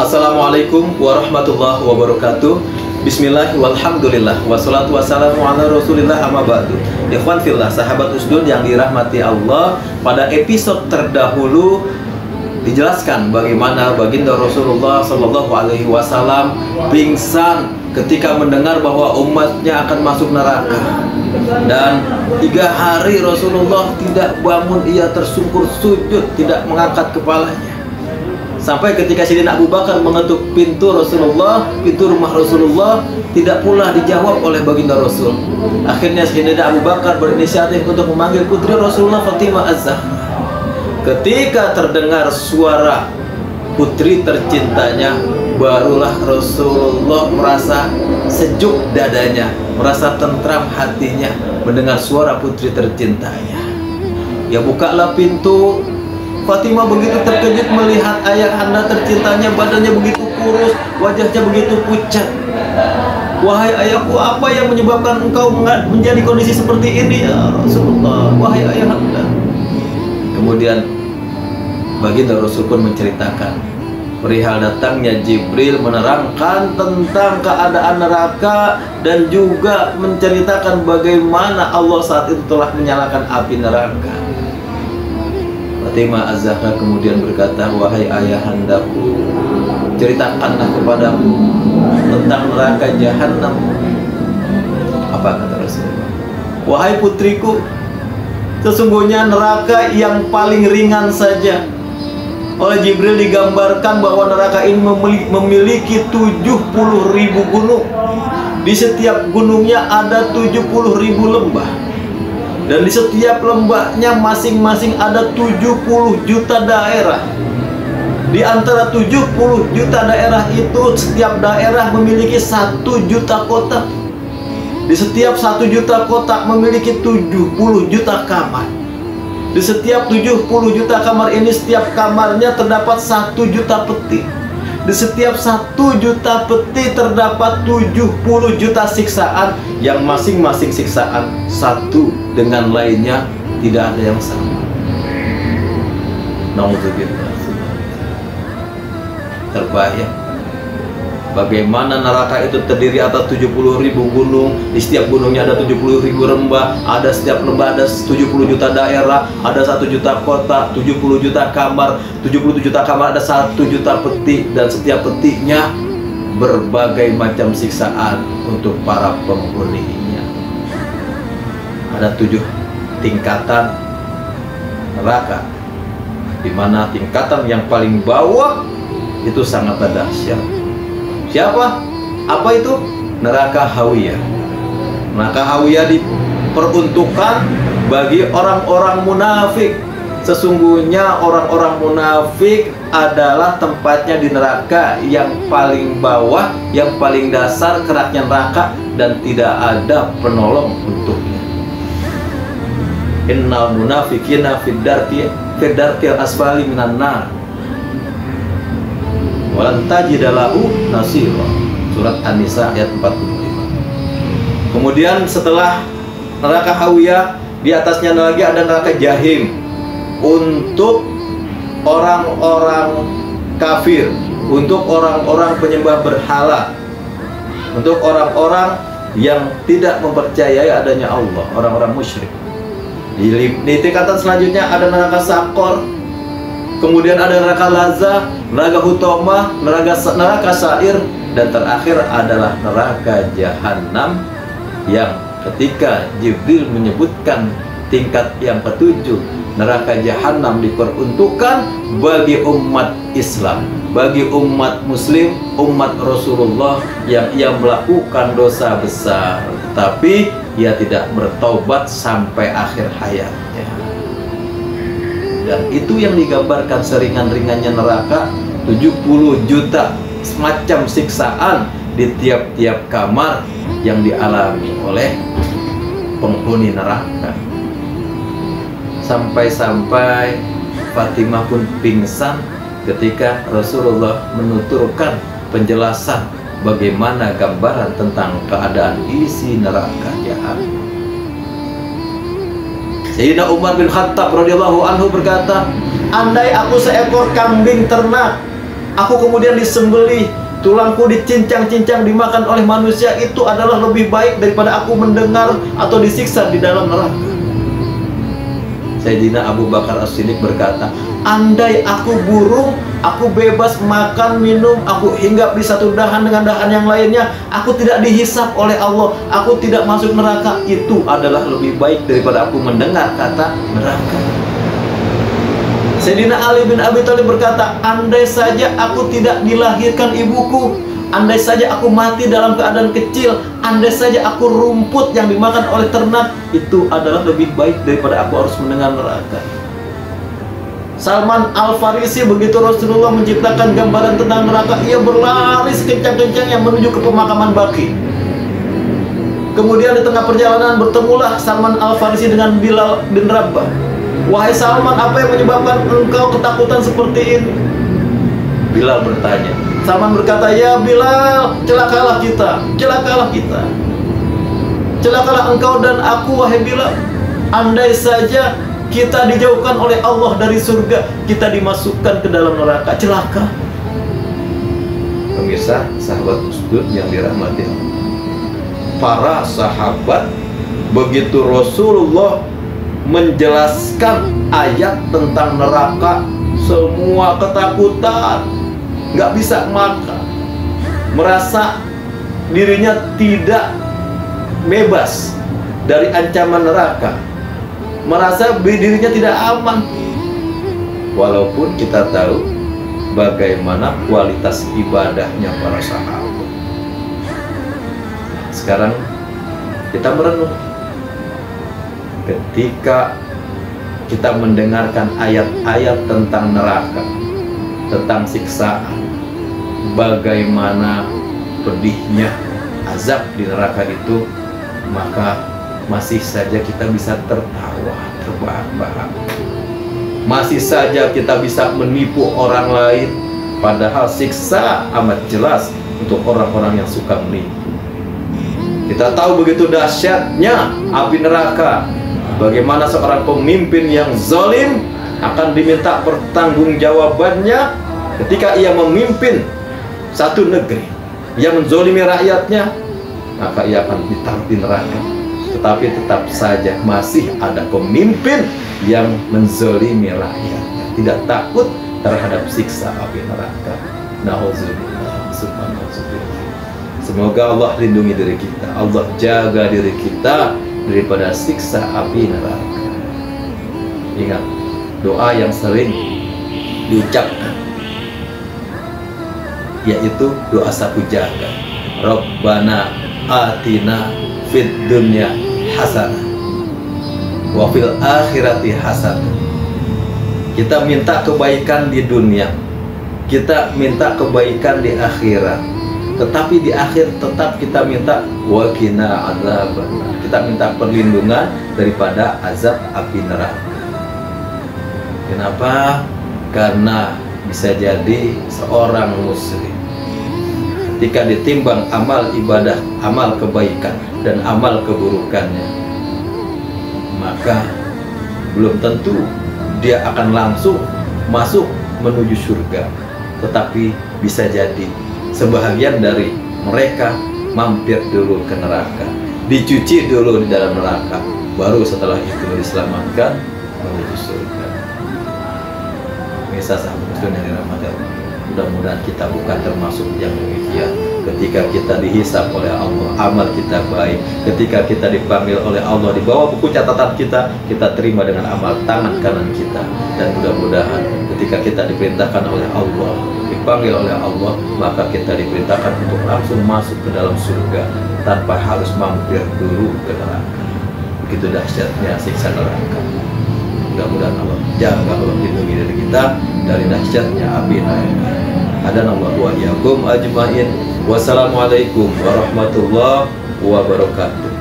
Assalamualaikum warahmatullahi wabarakatuh. Bismillah walhamdulillah wassalatu wassalamu ala rasulillah amma ba'du. Ikhwan fillah, sahabat usdun yang dirahmati Allah, pada episode terdahulu dijelaskan bagaimana baginda Rasulullah Shallallahu Alaihi Wasallam pingsan ketika mendengar bahwa umatnya akan masuk neraka, dan 3 hari Rasulullah tidak bangun, ia tersungkur sujud, tidak mengangkat kepalanya. Sampai ketika Sayyidina Abu Bakar mengetuk pintu Rasulullah, pintu rumah Rasulullah, tidak pula dijawab oleh baginda Rasul. Akhirnya Sayyidina Abu Bakar berinisiatif untuk memanggil putri Rasulullah, Fatimah Az-Zahra. Ketika terdengar suara putri tercintanya, barulah Rasulullah merasa sejuk dadanya, merasa tentram hatinya mendengar suara putri tercintanya. Ya, bukalah pintu. Fatimah begitu terkejut melihat ayahanda tercintanya, badannya begitu kurus, wajahnya begitu pucat. Wahai ayahku, apa yang menyebabkan engkau menjadi kondisi seperti ini ya Rasulullah, wahai ayahanda? Kemudian baginda Rasul pun menceritakan perihal datangnya Jibril menerangkan tentang keadaan neraka, dan juga menceritakan bagaimana Allah saat itu telah menyalakan api neraka. Fatimah Az-Zahra kemudian berkata, wahai ayahandaku, ceritakanlah kepadaku tentang neraka Jahannam. Apa kata Rasulullah? Wahai putriku, sesungguhnya neraka yang paling ringan saja oleh Jibril digambarkan bahwa neraka ini memiliki 70.000 gunung. Di setiap gunungnya ada 70.000 lembah, dan di setiap lembahnya masing-masing ada 70 juta daerah. Di antara 70 juta daerah itu, setiap daerah memiliki 1 juta kotak. Di setiap 1 juta kotak memiliki 70 juta kamar. Di setiap 70 juta kamar ini, setiap kamarnya terdapat 1 juta peti. Di setiap 1 juta peti terdapat 70 juta siksaan, yang masing-masing siksaan satu dengan lainnya tidak ada yang sama. Nauzubillah. Terbayang bagaimana neraka itu terdiri atas 70.000 gunung. Di setiap gunungnya ada 70.000 lembah, ada setiap lembah ada 70 juta daerah, ada 1 juta kota, 70 juta kamar, 70 juta kamar ada 1 juta peti, dan setiap petinya berbagai macam siksaan untuk para penghuninya. Ada 7 tingkatan neraka, di mana tingkatan yang paling bawah itu sangat dahsyat. Siapa? Apa itu? Neraka Hawiyah. Neraka Hawiyah diperuntukkan bagi orang-orang munafik. Sesungguhnya orang-orang munafik adalah tempatnya di neraka yang paling bawah, yang paling dasar keraknya neraka, dan tidak ada penolong untuknya. Innal munafiqina fid darkil asfali minan nar walan tajida lahu nasira. Surat An-Nisa ayat 45. Kemudian setelah neraka Hawiyah, di atasnya lagi ada neraka Jahim, untuk orang-orang kafir, untuk orang-orang penyembah berhala, untuk orang-orang yang tidak mempercayai adanya Allah, orang-orang musyrik. Di tingkatan selanjutnya ada neraka Sakor, kemudian ada neraka Lazah, neraka Hutomah, neraka Sa'ir, dan terakhir adalah neraka Jahannam, yang ketika Jibril menyebutkan tingkat yang ketujuh, neraka Jahannam diperuntukkan bagi umat Islam, bagi umat Muslim, umat Rasulullah yang ia melakukan dosa besar, tetapi ia tidak bertaubat sampai akhir hayatnya. Dan itu yang digambarkan seringan-ringannya neraka, 70 juta semacam siksaan di tiap-tiap kamar yang dialami oleh penghuni neraka. Sampai-sampai Fatimah pun pingsan ketika Rasulullah menuturkan penjelasan bagaimana gambaran tentang keadaan isi neraka Jahannam. Sayyidina Umar bin Khattab radhiyallahu anhu berkata, andai aku seekor kambing ternak aku kemudian disembelih, tulangku dicincang-cincang dimakan oleh manusia, itu adalah lebih baik daripada aku mendengar atau disiksa di dalam neraka. Sayyidina Abu Bakar As-Siddiq berkata, andai aku burung, aku bebas makan, minum, aku hinggap di satu dahan dengan dahan yang lainnya, aku tidak dihisap oleh Allah, aku tidak masuk neraka, itu adalah lebih baik daripada aku mendengar kata neraka. Sayyidina Ali bin Abi Thalib berkata, andai saja aku tidak dilahirkan ibuku, andai saja aku mati dalam keadaan kecil, andai saja aku rumput yang dimakan oleh ternak, itu adalah lebih baik daripada aku harus mendengar neraka. Salman Al-Farisi, begitu Rasulullah menciptakan gambaran tentang neraka, ia berlari sekencang-kencangnya menuju ke pemakaman Baqi. Kemudian di tengah perjalanan bertemulah Salman Al-Farisi dengan Bilal bin Rabah. Wahai Salman, apa yang menyebabkan engkau ketakutan seperti ini? Bilal bertanya. Salman berkata, ya Bilal, celakalah kita, celakalah kita, celakalah engkau dan aku, wahai Bilal. Andai saja kita dijauhkan oleh Allah dari surga, kita dimasukkan ke dalam neraka, celaka. Pemirsa, sahabat ustud yang dirahmati Allah, para sahabat begitu Rasulullah menjelaskan ayat tentang neraka, semua ketakutan, nggak bisa makan, merasa dirinya tidak bebas dari ancaman neraka, merasa dirinya tidak aman. Walaupun kita tahu bagaimana kualitas ibadahnya para sahabat. Sekarang kita merenung, ketika kita mendengarkan ayat-ayat tentang neraka, tentang siksaan, bagaimana pedihnya azab di neraka itu, maka masih saja kita bisa tertawa terbahak-bahak, masih saja kita bisa menipu orang lain, padahal siksa amat jelas untuk orang-orang yang suka menipu. Kita tahu begitu dahsyatnya api neraka, bagaimana seorang pemimpin yang zalim akan diminta pertanggungjawabannya ketika ia memimpin satu negeri, ia menzolimi rakyatnya, maka ia akan ditaruh di neraka. Tetapi tetap saja masih ada pemimpin yang menzolimi rakyatnya, tidak takut terhadap siksa api neraka. Nauzubillah, subhanallah. Semoga Allah lindungi diri kita, Allah jaga diri kita daripada siksa api neraka. Ingat doa yang sering diucapkan, yaitu doa sapu jagat. Rabbana atina fid dunya hasanah wa fil akhirati hasanah. Kita minta kebaikan di dunia, kita minta kebaikan di akhirat, tetapi di akhir tetap kita minta wa qina adzabannar. Kita minta perlindungan daripada azab api neraka. Kenapa? Karena bisa jadi seorang muslim ketika ditimbang amal ibadah, amal kebaikan dan amal keburukannya, maka belum tentu dia akan langsung masuk menuju surga, tetapi bisa jadi sebahagian dari mereka mampir dulu ke neraka, dicuci dulu di dalam neraka, baru setelah itu diselamatkan menuju surga. Misal sahabat yang dirahmati Allah, mudah-mudahan kita bukan termasuk yang demikian. Ketika kita dihisab oleh Allah, amal kita baik. Ketika kita dipanggil oleh Allah, di bawah buku catatan kita, kita terima dengan amal tangan kanan kita. Dan mudah-mudahan ketika kita diperintahkan oleh Allah, dipanggil oleh Allah, maka kita diperintahkan untuk langsung masuk ke dalam surga tanpa harus mampir dulu ke neraka. Begitu dahsyatnya siksa neraka. Mudah-mudahan Allah jaga, Allah lindungi diri kita dari dahsyatnya api neraka. Hadanallahu wa iyyakum ajmain. Wassalamualaikum warahmatullahi wabarakatuh.